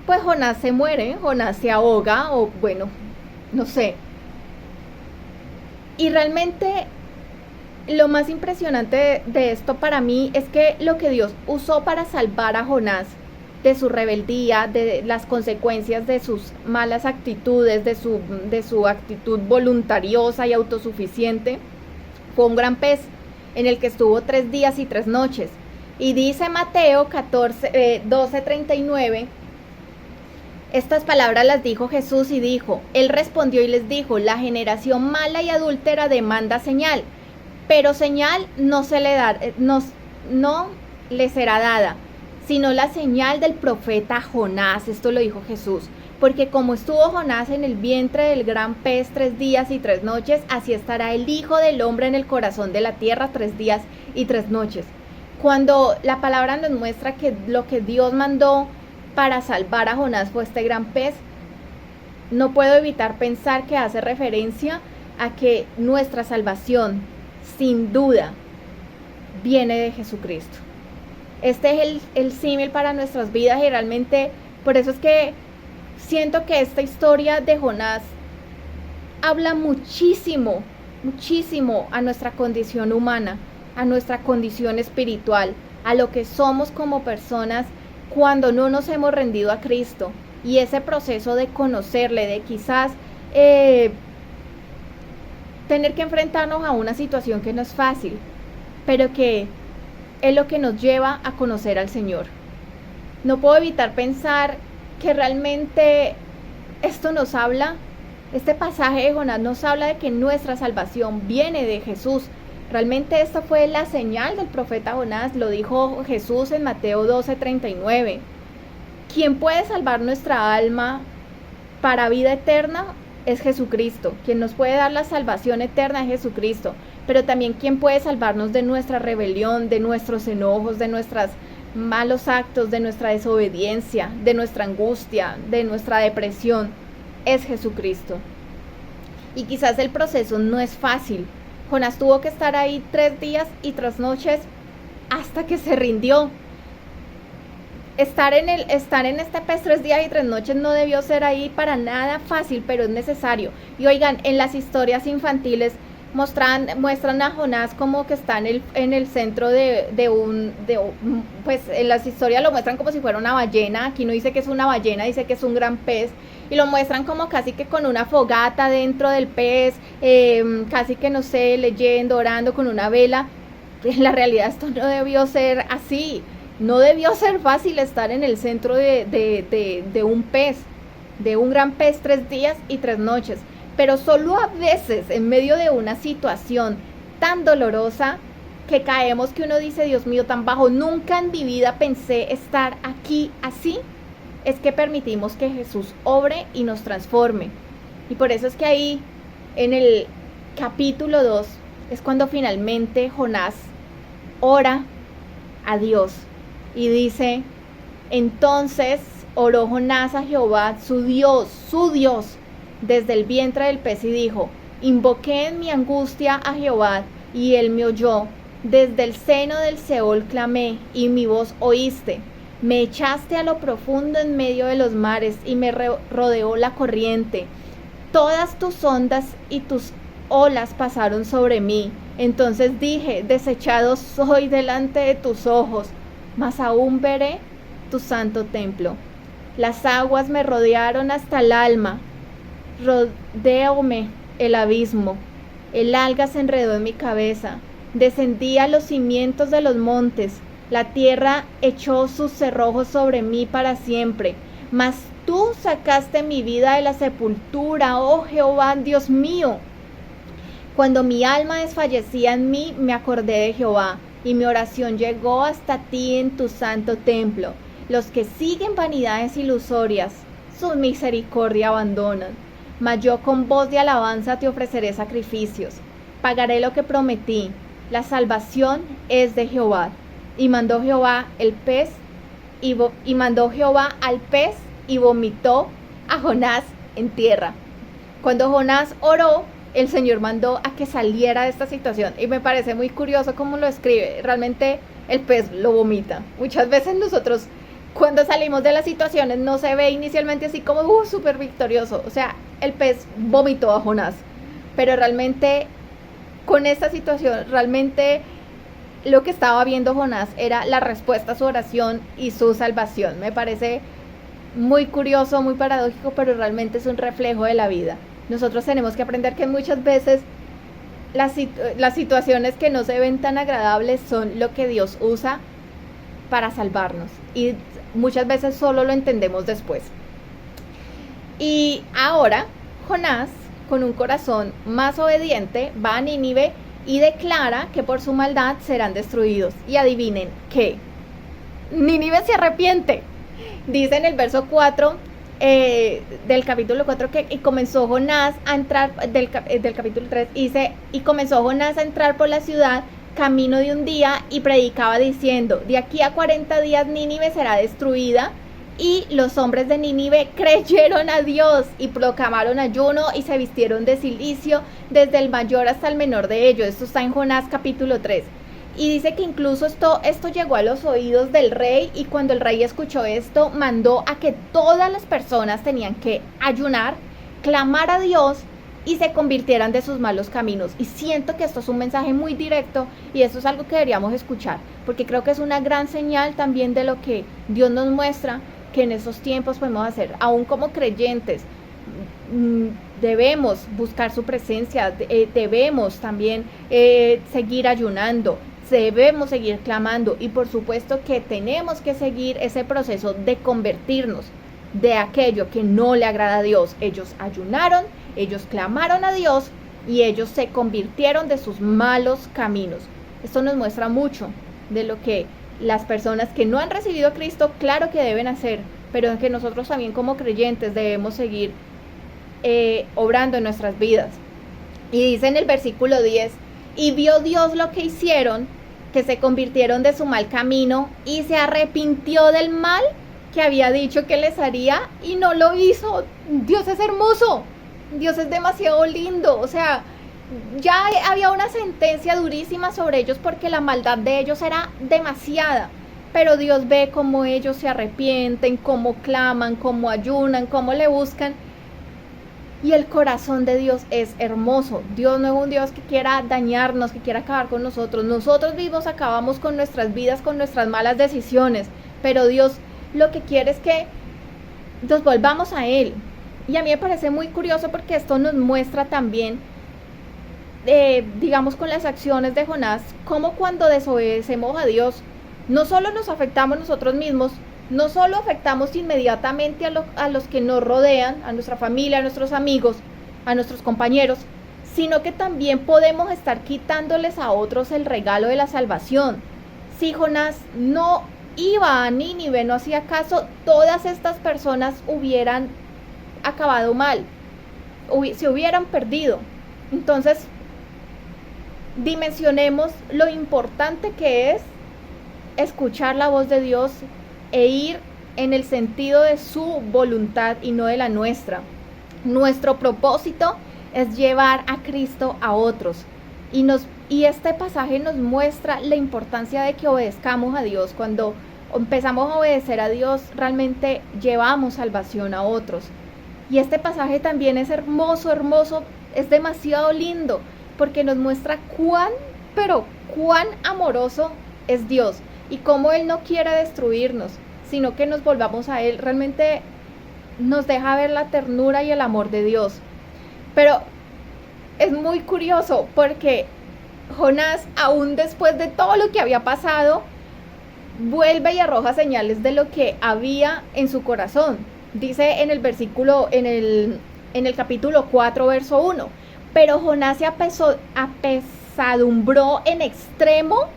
pues Jonás se muere, Jonás se ahoga, o bueno, no sé. Y realmente lo más impresionante de esto para mí es que lo que Dios usó para salvar a Jonás de su rebeldía, de las consecuencias de sus malas actitudes, de su actitud voluntariosa y autosuficiente, fue un gran pez en el que estuvo 3 días y 3 noches. Y dice Mateo 12:39, estas palabras las dijo Jesús y dijo, Él respondió y les dijo, la generación mala y adúltera demanda señal, pero señal no le será dada, sino la señal del profeta Jonás. Esto lo dijo Jesús, porque como estuvo Jonás en el vientre del gran pez 3 días y 3 noches, así estará el Hijo del Hombre en el corazón de la tierra 3 días y 3 noches. Cuando la palabra nos muestra que lo que Dios mandó para salvar a Jonás fue este gran pez, no puedo evitar pensar que hace referencia a que nuestra salvación, sin duda, viene de Jesucristo. Este es el símil para nuestras vidas, y realmente por eso es que siento que esta historia de Jonás habla muchísimo, muchísimo a nuestra condición humana, a nuestra condición espiritual, a lo que somos como personas cuando no nos hemos rendido a Cristo, y ese proceso de conocerle, de quizás tener que enfrentarnos a una situación que no es fácil, pero que es lo que nos lleva a conocer al Señor. No puedo evitar pensar que realmente esto nos habla, este pasaje de Jonás nos habla de que nuestra salvación viene de Jesús. Realmente esta fue la señal del profeta Jonás, lo dijo Jesús en Mateo 12:39. Quien puede salvar nuestra alma para vida eterna es Jesucristo. Quien nos puede dar la salvación eterna es Jesucristo. pero también quién puede salvarnos de nuestra rebelión, de nuestros enojos, de nuestros malos actos, de nuestra desobediencia, de nuestra angustia, de nuestra depresión, es Jesucristo. Y quizás el proceso no es fácil. Jonás tuvo que estar ahí 3 días y 3 noches hasta que se rindió. Estar en este pez 3 días y 3 noches no debió ser ahí para nada fácil, pero es necesario. Y oigan, en las historias infantiles muestran a Jonás como que está en el centro pues en las historias lo muestran como si fuera una ballena. Aquí no dice que es una ballena, dice que es un gran pez, y lo muestran como casi que con una fogata dentro del pez, casi que no sé, leyendo, orando con una vela. En la realidad esto no debió ser así, no debió ser fácil estar en el centro de un pez, de un gran pez 3 días y 3 noches. Pero solo a veces, en medio de una situación tan dolorosa, que caemos, que uno dice, Dios mío, tan bajo, nunca en mi vida pensé estar aquí así, es que permitimos que Jesús obre y nos transforme. Y por eso es que ahí, en el capítulo 2, es cuando finalmente Jonás ora a Dios y dice, entonces oró Jonás a Jehová, su Dios, desde el vientre del pez, y dijo, invoqué en mi angustia a Jehová, y él me oyó. Desde el seno del Seol clamé, y mi voz oíste. Me echaste a lo profundo en medio de los mares, y me rodeó la corriente. Todas tus ondas y tus olas pasaron sobre mí. Entonces dije, desechado soy delante de tus ojos, mas aún veré tu santo templo. Las aguas me rodearon hasta el alma. Rodeóme el abismo, el alga se enredó en mi cabeza, descendí a los cimientos de los montes, la tierra echó sus cerrojos sobre mí para siempre, mas tú sacaste mi vida de la sepultura, oh Jehová, Dios mío. Cuando mi alma desfallecía en mí, me acordé de Jehová, y mi oración llegó hasta ti en tu santo templo. Los que siguen vanidades ilusorias, su misericordia abandonan. Mas yo con voz de alabanza te ofreceré sacrificios. Pagaré lo que prometí. La salvación es de Jehová. Y mandó Jehová al pez y vomitó a Jonás en tierra. Cuando Jonás oró, el Señor mandó a que saliera de esta situación. Y me parece muy curioso cómo lo escribe. Realmente el pez lo vomita. Muchas veces nosotros, cuando salimos de las situaciones, no se ve inicialmente así como súper victorioso. O sea, el pez vomitó a Jonás. Pero realmente, con esta situación, realmente lo que estaba viendo Jonás era la respuesta a su oración y su salvación. Me parece muy curioso, muy paradójico, pero realmente es un reflejo de la vida. Nosotros tenemos que aprender que muchas veces las situaciones que no se ven tan agradables son lo que Dios usa para salvarnos. Y muchas veces solo lo entendemos después. Y ahora Jonás, con un corazón más obediente, va a Nínive y declara que por su maldad serán destruidos. Y adivinen qué, Nínive se arrepiente. Dice en el verso 4 del capítulo 4 que y comenzó Jonás a entrar, del capítulo 3, dice, y comenzó Jonás a entrar por la ciudad camino de un día y predicaba diciendo, de aquí a 40 días Nínive será destruida. Y los hombres de Nínive creyeron a Dios y proclamaron ayuno y se vistieron de cilicio desde el mayor hasta el menor de ellos. Esto está en Jonás capítulo 3. Y dice que incluso esto llegó a los oídos del rey, y cuando el rey escuchó esto, mandó a que todas las personas tenían que ayunar, clamar a Dios y se convirtieran de sus malos caminos. Y siento que esto es un mensaje muy directo, y esto es algo que deberíamos escuchar, porque creo que es una gran señal también de lo que Dios nos muestra que en esos tiempos podemos hacer. Aún como creyentes, debemos buscar su presencia, debemos también seguir ayunando, debemos seguir clamando, y por supuesto que tenemos que seguir ese proceso de convertirnos de aquello que no le agrada a Dios. Ellos ayunaron, ellos clamaron a Dios y ellos se convirtieron de sus malos caminos. Esto nos muestra mucho de lo que las personas que no han recibido a Cristo, claro que deben hacer, pero que nosotros también como creyentes debemos seguir obrando en nuestras vidas. Y dice en el versículo 10, Y vio Dios lo que hicieron, que se convirtieron de su mal camino y se arrepintió del mal que había dicho que les haría y no lo hizo. Dios es hermoso, Dios es demasiado lindo, o sea, ya había una sentencia durísima sobre ellos porque la maldad de ellos era demasiada, pero Dios ve cómo ellos se arrepienten, cómo claman, cómo ayunan, cómo le buscan. Y el corazón de Dios es hermoso. Dios no es un Dios que quiera dañarnos, que quiera acabar con nosotros. Nosotros mismos acabamos con nuestras vidas, con nuestras malas decisiones. Pero Dios lo que quiere es que nos volvamos a Él. Y a mí me parece muy curioso porque esto nos muestra también, digamos con las acciones de Jonás, cómo cuando desobedecemos a Dios, no solo nos afectamos nosotros mismos, no solo afectamos inmediatamente a los que nos rodean, a nuestra familia, a nuestros amigos, a nuestros compañeros, sino que también podemos estar quitándoles a otros el regalo de la salvación. Si Jonás no iba a Nínive, no hacía caso, todas estas personas hubieran acabado mal, se hubieran perdido. Entonces, dimensionemos lo importante que es escuchar la voz de Dios e ir en el sentido de su voluntad y no de la nuestra. Nuestro propósito es llevar a Cristo a otros. Y este pasaje nos muestra la importancia de que obedezcamos a Dios. Cuando empezamos a obedecer a Dios, realmente llevamos salvación a otros. Y este pasaje también es hermoso, hermoso, es demasiado lindo, porque nos muestra cuán amoroso es Dios y cómo Él no quiere destruirnos, sino que nos volvamos a Él. Realmente nos deja ver la ternura y el amor de Dios. Pero es muy curioso porque Jonás, aún después de todo lo que había pasado, vuelve y arroja señales de lo que había en su corazón. Dice en el versículo, en el capítulo 4, verso 1, pero Jonás se apesadumbró en extremo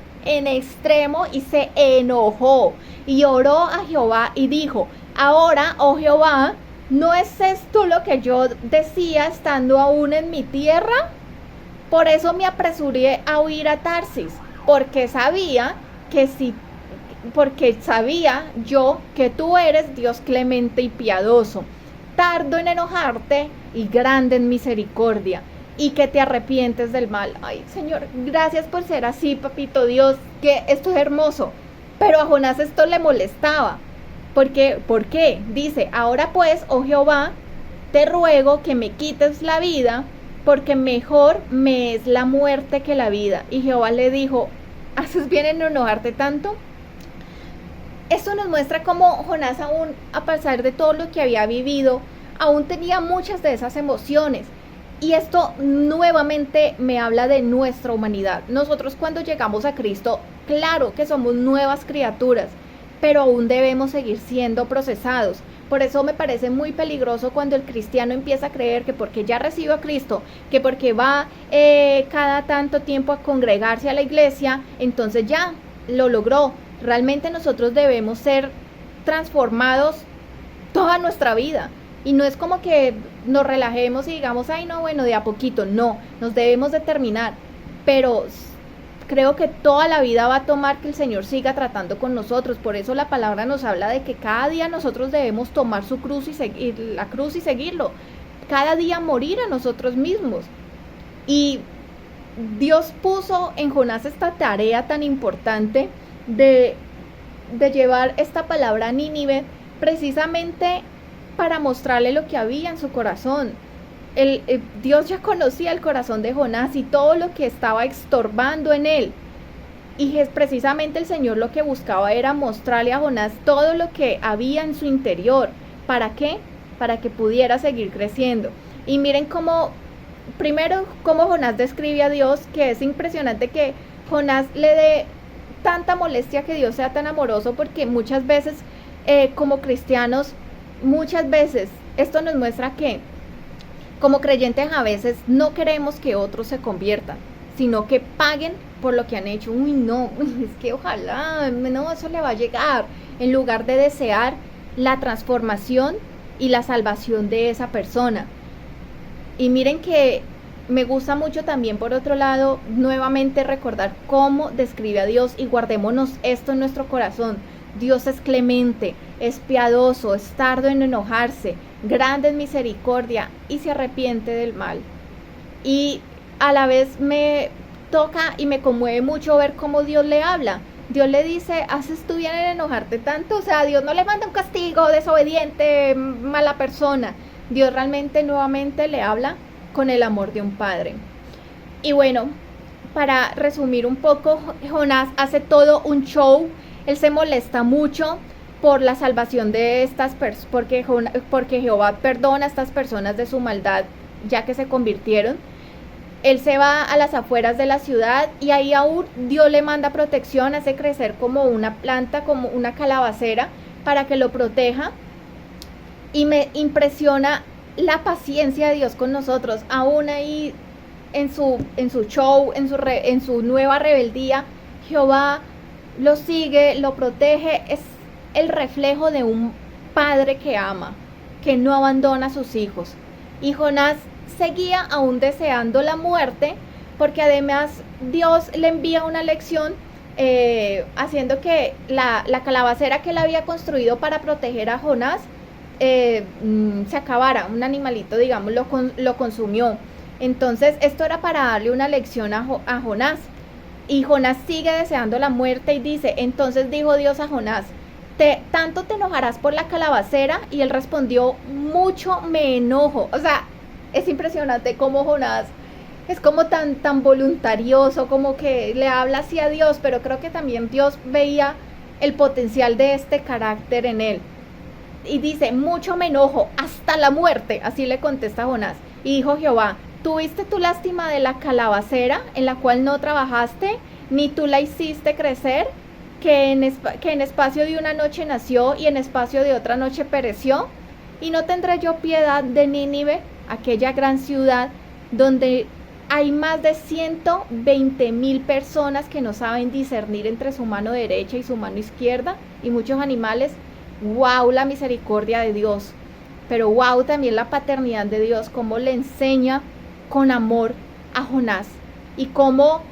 y se enojó y oró a Jehová y dijo: ahora, oh Jehová, ¿no es esto lo que yo decía estando aún en mi tierra? Por eso me apresuré a huir a Tarsis, porque sabía yo que tú eres Dios clemente y piadoso, tardo en enojarte y grande en misericordia, y que te arrepientes del mal. Ay, Señor, gracias por ser así, papito Dios, que esto es hermoso. Pero a Jonás esto le molestaba. ¿Por qué? Dice: ahora pues, oh Jehová, te ruego que me quites la vida, porque mejor me es la muerte que la vida. Y Jehová le dijo: ¿haces bien en enojarte tanto? Esto nos muestra cómo Jonás, aún a pesar de todo lo que había vivido, aún tenía muchas de esas emociones. Y esto nuevamente me habla de nuestra humanidad. Nosotros, cuando llegamos a Cristo, claro que somos nuevas criaturas, pero aún debemos seguir siendo procesados. Por eso me parece muy peligroso cuando el cristiano empieza a creer que porque ya recibió a Cristo, que porque va cada tanto tiempo a congregarse a la iglesia, entonces ya lo logró. Realmente nosotros debemos ser transformados toda nuestra vida. Y no es como que nos relajemos y digamos: ay, no, bueno, de a poquito. No, nos debemos determinar. Pero creo que toda la vida va a tomar que el Señor siga tratando con nosotros. Por eso la palabra nos habla de que cada día nosotros debemos tomar su cruz y seguir la cruz y seguirlo. Cada día morir a nosotros mismos. Y Dios puso en Jonás esta tarea tan importante de llevar esta palabra a Nínive, precisamente para mostrarle lo que había en su corazón. Dios ya conocía el corazón de Jonás y todo lo que estaba estorbando en él. Y precisamente el Señor lo que buscaba era mostrarle a Jonás todo lo que había en su interior. ¿Para qué? Para que pudiera seguir creciendo. Y miren cómo Jonás describe a Dios, que es impresionante que Jonás le dé tanta molestia que Dios sea tan amoroso, porque muchas veces como cristianos, muchas veces esto nos muestra que como creyentes a veces no queremos que otros se conviertan, sino que paguen por lo que han hecho. Uy, no, es que ojalá, no, eso le va a llegar, en lugar de desear la transformación y la salvación de esa persona. Y miren que me gusta mucho también, por otro lado, nuevamente recordar cómo describe a Dios y guardémonos esto en nuestro corazón. Dios es clemente, es piadoso, es tardo en enojarse, grande en misericordia y se arrepiente del mal. Y a la vez me toca y me conmueve mucho ver cómo Dios le habla. Dios le dice, haces tú bien en enojarte tanto, o sea, Dios no le manda un castigo, desobediente, mala persona. Dios realmente nuevamente le habla con el amor de un padre. Y bueno, para resumir un poco, Jonás hace todo un show, él se molesta mucho por la salvación de estas personas, porque Jehová perdona a estas personas de su maldad, ya que se convirtieron. Él se va a las afueras de la ciudad y ahí aún Dios le manda protección, hace crecer como una planta, como una calabacera, para que lo proteja. Y me impresiona la paciencia de Dios con nosotros, aún ahí en su show, en su nueva rebeldía, Jehová lo sigue, lo protege, es el reflejo de un padre que ama, que no abandona a sus hijos. Y Jonás seguía aún deseando la muerte, porque además Dios le envía una lección, haciendo que la calabacera que él había construido para proteger a Jonás se acabara, un animalito, digamos, lo consumió. Entonces esto era para darle una lección a Jonás. Y Jonás sigue deseando la muerte y dice, entonces dijo Dios a Jonás, tanto te enojarás por la calabacera. Y él respondió, mucho me enojo. O sea, es impresionante cómo Jonás es como tan voluntarioso, como que le habla así a Dios, pero creo que también Dios veía el potencial de este carácter en él. Y dice, mucho me enojo, hasta la muerte. Así le contesta Jonás. Y dijo Jehová, ¿tuviste tu lástima de la calabacera en la cual no trabajaste, ni tú la hiciste crecer, que en espacio de una noche nació y en espacio de otra noche pereció? Y no tendré yo piedad de Nínive, aquella gran ciudad donde hay más de 120,000 personas que no saben discernir entre su mano derecha y su mano izquierda, y muchos animales. Wow, la misericordia de Dios, pero wow también la paternidad de Dios, cómo le enseña con amor a Jonás y cómo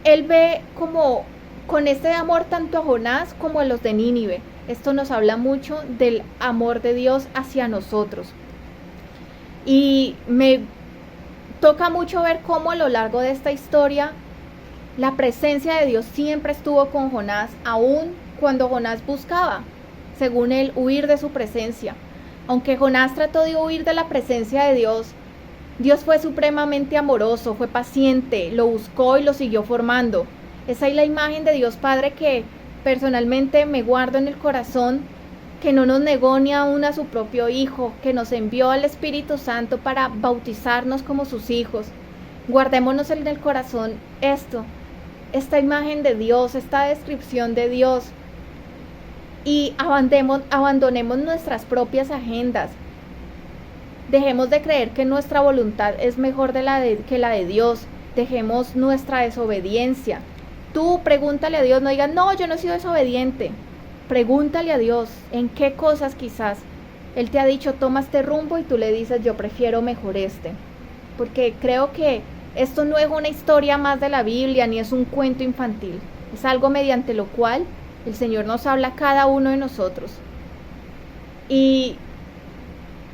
él ve como con este amor tanto a Jonás como a los de Nínive. Esto nos habla mucho del amor de Dios hacia nosotros. Y me toca mucho ver cómo a lo largo de esta historia la presencia de Dios siempre estuvo con Jonás, aun cuando Jonás buscaba, según él, huir de su presencia. Aunque Jonás trató de huir de la presencia de Dios, Dios fue supremamente amoroso, fue paciente, lo buscó y lo siguió formando. Esa es la imagen de Dios Padre que personalmente me guardo en el corazón, que no nos negó ni aún a su propio Hijo, que nos envió al Espíritu Santo para bautizarnos como sus hijos. Guardémonos en el corazón esta imagen de Dios, esta descripción de Dios, y abandonemos nuestras propias agendas. Dejemos de creer que nuestra voluntad es mejor que la de Dios. Dejemos nuestra desobediencia. Tú pregúntale a Dios, no digas, no, yo no he sido desobediente. Pregúntale a Dios en qué cosas quizás Él te ha dicho, toma este rumbo, y tú le dices, yo prefiero mejor este. Porque creo que esto no es una historia más de la Biblia, ni es un cuento infantil. Es algo mediante lo cual el Señor nos habla a cada uno de nosotros. Y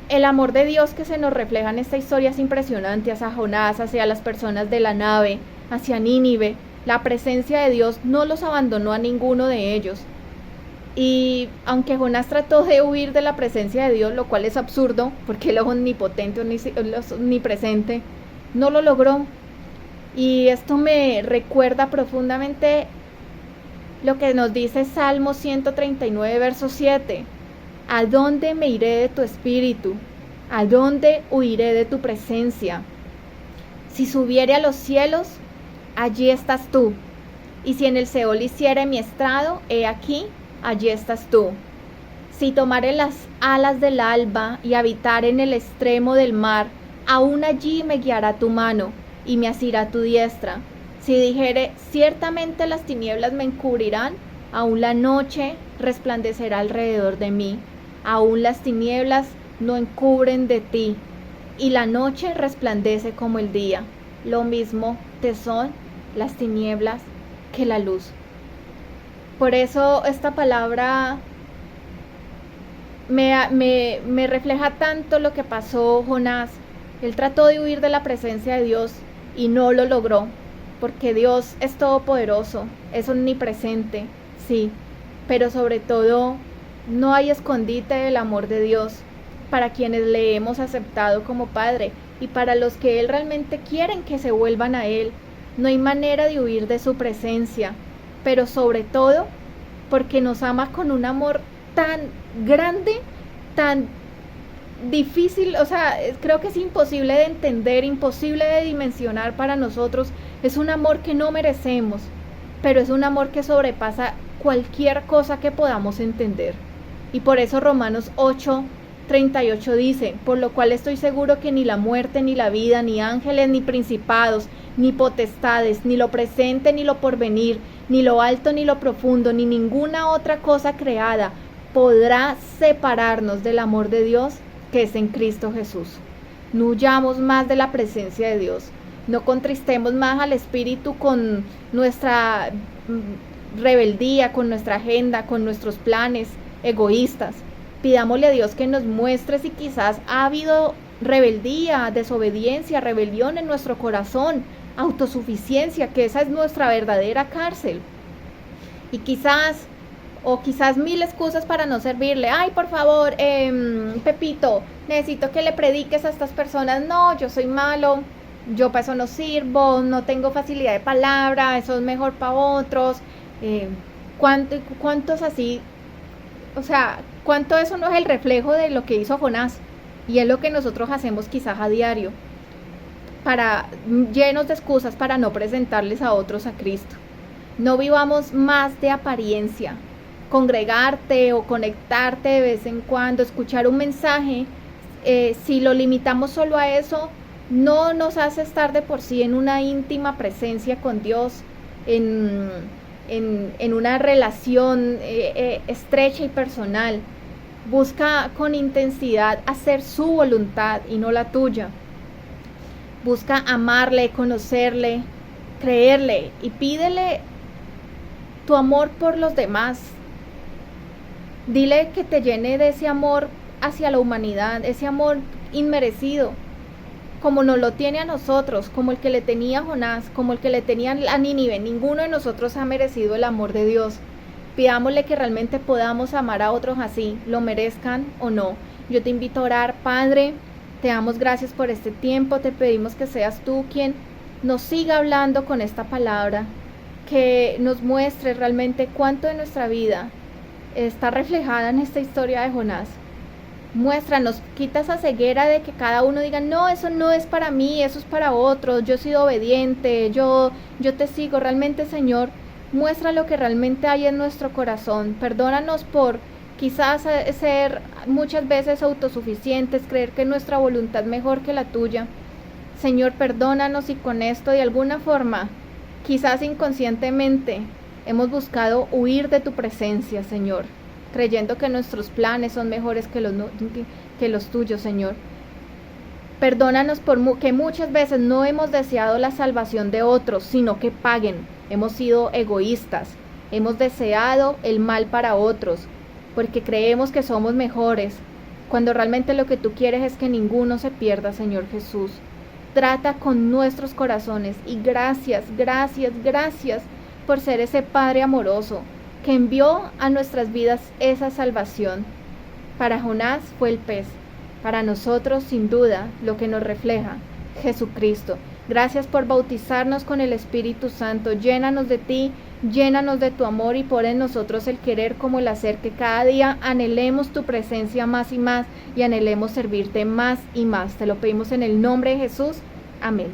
el amor de Dios que se nos refleja en esta historia es impresionante, hacia Jonás, hacia las personas de la nave, hacia Nínive. La presencia de Dios no los abandonó a ninguno de ellos. Y aunque Jonás trató de huir de la presencia de Dios, lo cual es absurdo, porque Él es omnipotente, omnipresente, no lo logró. Y esto me recuerda profundamente lo que nos dice Salmo 139, verso 7. ¿A dónde me iré de tu espíritu? ¿A dónde huiré de tu presencia? Si subiere a los cielos, allí estás tú. Y si en el Seol hiciere mi estrado, he aquí, allí estás tú. Si tomare las alas del alba y habitar en el extremo del mar, aún allí me guiará tu mano y me asirá tu diestra. Si dijere, ciertamente las tinieblas me encubrirán, aún la noche resplandecerá alrededor de mí. Aún las tinieblas no encubren de ti. y la noche resplandece como el día. Lo mismo te son las tinieblas que la luz. Por eso esta palabra me refleja tanto lo que pasó Jonás. Él trató de huir de la presencia de Dios y no lo logró, porque Dios es todopoderoso, es omnipresente, sí, pero sobre todo no hay escondite del amor de Dios para quienes le hemos aceptado como Padre y para los que Él realmente quieren que se vuelvan a Él. No hay manera de huir de su presencia, pero sobre todo porque nos ama con un amor tan grande, tan difícil, o sea, creo que es imposible de entender, imposible de dimensionar para nosotros. Es un amor que no merecemos, pero es un amor que sobrepasa cualquier cosa que podamos entender. Y por eso Romanos 8:38 dice: por lo cual estoy seguro que ni la muerte, ni la vida, ni ángeles, ni principados, ni potestades, ni lo presente, ni lo porvenir, ni lo alto, ni lo profundo, ni ninguna otra cosa creada podrá separarnos del amor de Dios que es en Cristo Jesús. No huyamos más de la presencia de Dios. No contristemos más al Espíritu con nuestra rebeldía, con nuestra agenda, con nuestros planes egoístas. Pidámosle a Dios que nos muestre si quizás ha habido rebeldía, desobediencia, rebelión en nuestro corazón, autosuficiencia, que esa es nuestra verdadera cárcel. Y quizás mil excusas para no servirle. Ay, por favor, Pepito, necesito que le prediques a estas personas. No, yo soy malo, yo para eso no sirvo, no tengo facilidad de palabra, eso es mejor para otros. ¿Cuántos así? O sea, ¿cuánto eso no es el reflejo de lo que hizo Jonás? Y es lo que nosotros hacemos quizás a diario, llenos de excusas para no presentarles a otros a Cristo. No vivamos más de apariencia. Congregarte o conectarte de vez en cuando, escuchar un mensaje, si lo limitamos solo a eso, no nos hace estar de por sí en una íntima presencia con Dios, en una relación estrecha y personal. Busca con intensidad hacer su voluntad y no la tuya. Busca amarle, conocerle, creerle y pídele tu amor por los demás. Dile que te llene de ese amor hacia la humanidad, ese amor inmerecido, como nos lo tiene a nosotros, como el que le tenía a Jonás, como el que le tenía a Nínive. Ninguno de nosotros ha merecido el amor de Dios. Pidámosle que realmente podamos amar a otros así, lo merezcan o no. Yo te invito a orar. Padre, te damos gracias por este tiempo, te pedimos que seas tú quien nos siga hablando con esta palabra, que nos muestre realmente cuánto de nuestra vida está reflejada en esta historia de Jonás. Muéstranos, quita esa ceguera de que cada uno diga: no, eso no es para mí, eso es para otros, yo he sido obediente, yo te sigo. Realmente, Señor, muestra lo que realmente hay en nuestro corazón. Perdónanos por quizás ser muchas veces autosuficientes, creer que nuestra voluntad es mejor que la tuya. Señor, perdónanos si con esto de alguna forma, quizás inconscientemente, hemos buscado huir de tu presencia, Señor, creyendo que nuestros planes son mejores que los tuyos, Señor. Perdónanos que muchas veces no hemos deseado la salvación de otros, sino que paguen. Hemos sido egoístas, hemos deseado el mal para otros, porque creemos que somos mejores, cuando realmente lo que tú quieres es que ninguno se pierda, Señor Jesús. Trata con nuestros corazones y gracias por ser ese Padre amoroso que envió a nuestras vidas esa salvación. Para Jonás fue el pez, para nosotros sin duda lo que nos refleja Jesucristo. Gracias por bautizarnos con el Espíritu Santo. Llénanos de ti, llénanos de tu amor y pon en nosotros el querer como el hacer, que cada día anhelemos tu presencia más y más y anhelemos servirte más y más. Te lo pedimos en el nombre de Jesús. Amén.